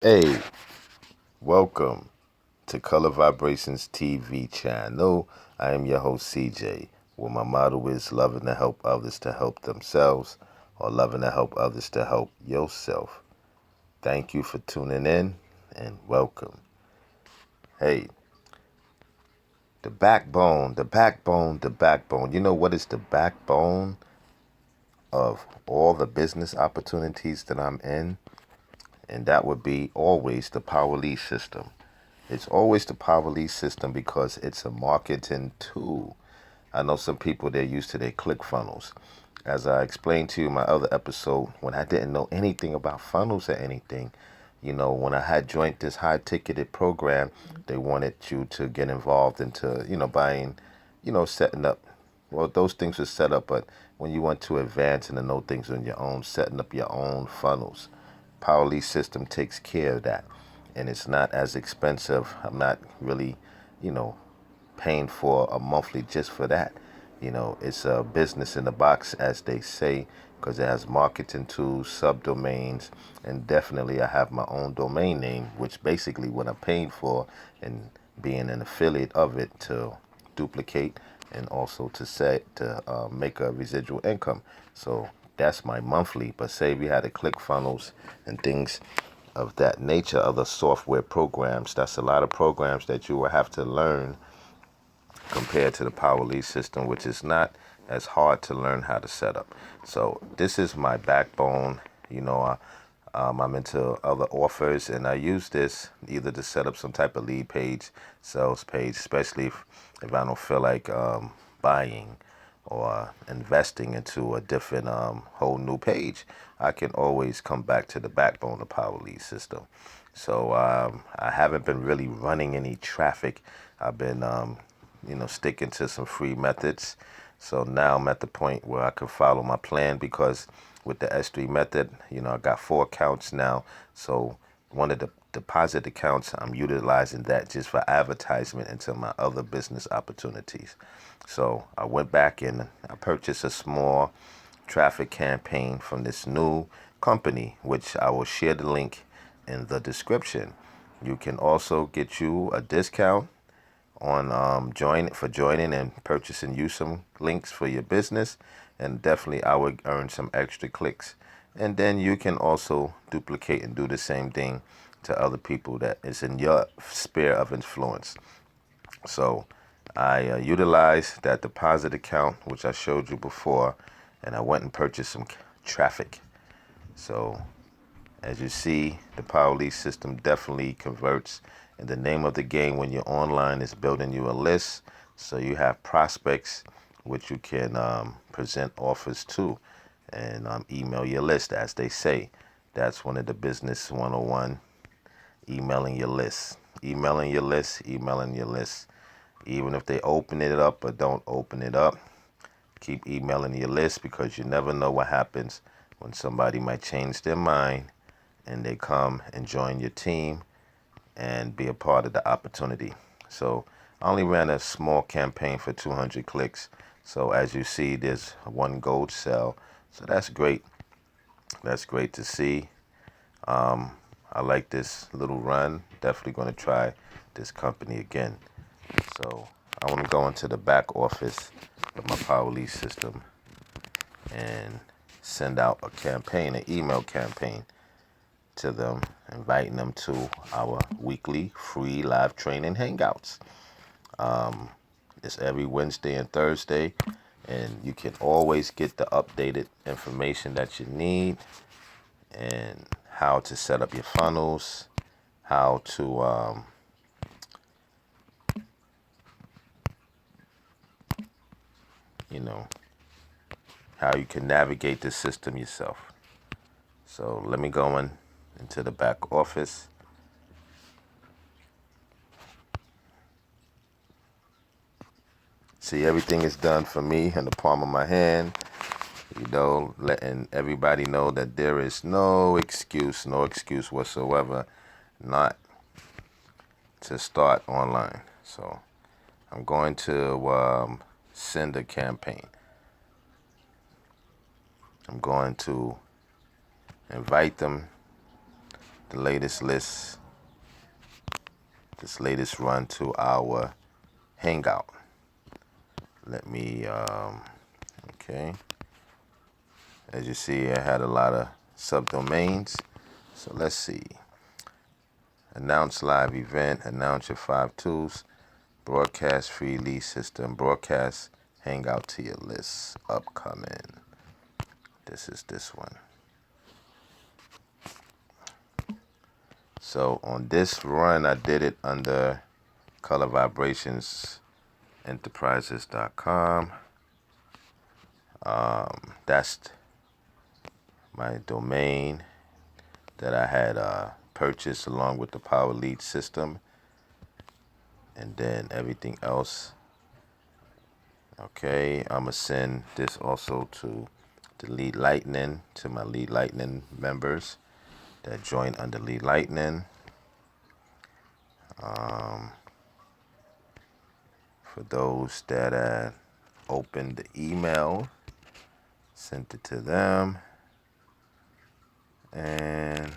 Hey, welcome to Color Vibrations TV channel. I am your host CJ, where my motto is loving to help others to help themselves or loving to help others to help yourself. Thank you for tuning in and welcome. Hey, the backbone. You know what is the backbone of all the business opportunities that I'm in? And that would be always the power lead system. It's always the power lead system because it's a marketing tool. I know some people, they're used to their click funnels. As I explained to you in my other episode, when I didn't know anything about funnels or anything, when I had joined this high ticketed program, they wanted you to get involved into, buying, setting up. Well, those things were set up, but when you want to advance and to know things on your own, setting up your own funnels, Power Lead system takes care of that. And it's not as expensive. I'm not really, you know, paying for a monthly just for that. It's a business in the box, as they say, because it has marketing tools, subdomains, and definitely I have my own domain name, which basically what I'm paying for and being an affiliate of it to duplicate and also to make a residual income. So that's my monthly. But say we had to click funnels and things of that nature, other software programs. That's a lot of programs that you will have to learn compared to the power lead system, which is not as hard to learn how to set up. So this is my backbone. I'm into other offers, and I use this either to set up some type of lead page, sales page, especially if I don't feel like buying or investing into a different whole new page. I can always come back to the backbone of power lead system. So I haven't been really running any traffic. I've been sticking to some free methods. So now I'm at the point where I can follow my plan because with the S3 method, I got 4 accounts now. So one of the deposit accounts, I'm utilizing that just for advertisement into my other business opportunities. So I went back and I purchased a small traffic campaign from this new company, which I will share the link in the description. You can also get you a discount on joining and purchasing you some links for your business, and definitely I would earn some extra clicks, and then you can also duplicate and do the same thing to other people that is in your sphere of influence. So I utilized that deposit account which I showed you before, and I went and purchased some traffic. So as you see, the power lead system definitely converts. And the name of the game when you're online is building you a list. So you have prospects which you can present offers to and email your list, as they say. That's one of the business 101, emailing your list. Emailing your list, emailing your list. Even if they open it up or don't open it up, keep emailing your list because you never know what happens when somebody might change their mind and they come and join your team and be a part of the opportunity. So I only ran a small campaign for 200 clicks. So as you see, there's one gold cell. So that's great. That's great to see. I like this little run. Definitely going to try this company again. So I want to go into the back office of my Power Lead system and send out a campaign, an email campaign to them, inviting them to our weekly free live training hangouts. It's every Wednesday and Thursday, and you can always get the updated information that you need and how to set up your funnels, how to you know, how you can navigate the system yourself. So let me go into the back office. See, everything is done for me in the palm of my hand. Letting everybody know that there is no excuse whatsoever not to start online. So I'm going to send a campaign. I'm going to invite them the latest list, this latest run to our Hangout. Let me, okay. As you see, I had a lot of subdomains. So let's see. Announce live event, announce your 5 tools, broadcast free lead system, broadcast Hangout to your list, upcoming. This is this one. So on this run, I did it under Color Vibrations Enterprises.com. That's my domain that I had purchased along with the Power Lead system, and then everything else. Okay, I'm gonna send this also to the Lead Lightning, to my Lead Lightning members that join under Lead Lightning. For those that opened the email, sent it to them, and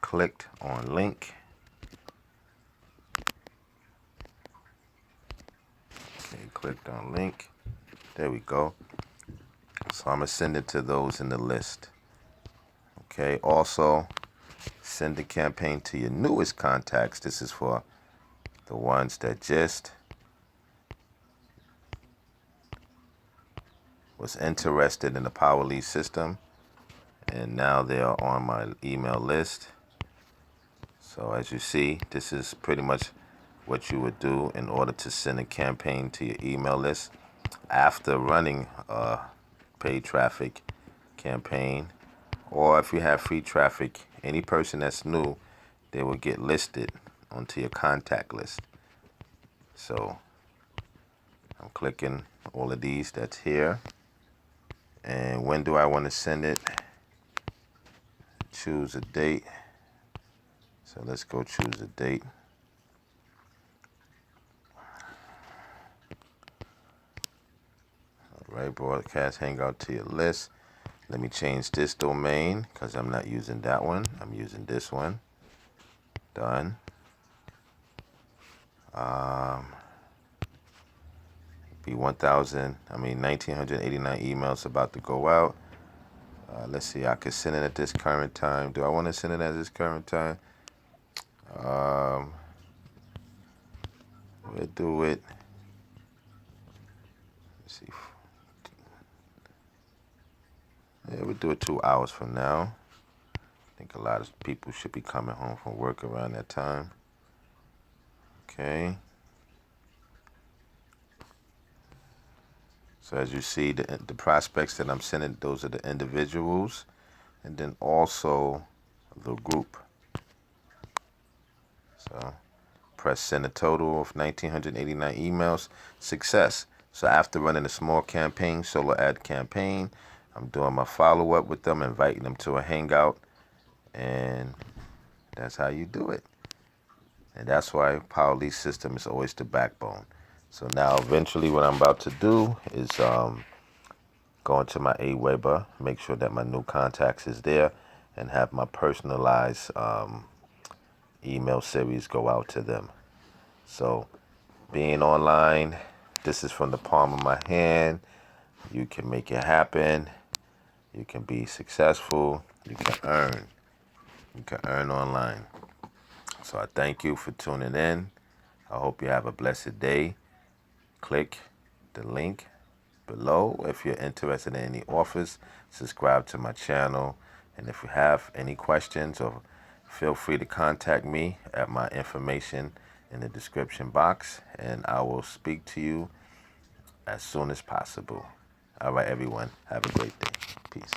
clicked on link. Okay, clicked on link. There we go. So I'm gonna send it to those in the list. Okay, also send the campaign to your newest contacts. This is for the ones that just was interested in the Power Lead system, and now they are on my email list. So as you see, this is pretty much what you would do in order to send a campaign to your email list after running a paid traffic campaign. Or if you have free traffic, any person that's new, they will get listed onto your contact list. So I'm clicking all of these that's here. And when do I want to send it? Choose a date. So let's go choose a date. All right, broadcast Hangout to your list. Let me change this domain because I'm not using that one. I'm using this one. Done. Be 1,989 emails about to go out. Let's see, I could send it at this current time. Do I want to send it at this current time? We'll do it. Let's see. Yeah, we'll do it 2 hours from now. I think a lot of people should be coming home from work around that time. Okay. So as you see, the prospects that I'm sending, those are the individuals, and then also the group. So press send a total of 1,989 emails. Success. So after running a small campaign, solo ad campaign, I'm doing my follow-up with them, inviting them to a hangout, and that's how you do it. And that's why Power Lead system is always the backbone. So now eventually what I'm about to do is go into my Aweber, make sure that my new contacts is there, and have my personalized email series go out to them. So being online, this is from the palm of my hand. You can make it happen. You can be successful. You can earn. You can earn online. So I thank you for tuning in. I hope you have a blessed day. Click the link below if you're interested in any offers. Subscribe to my channel. And if you have any questions, or feel free to contact me at my information in the description box, and I will speak to you as soon as possible. All right, everyone. Have a great day. Peace.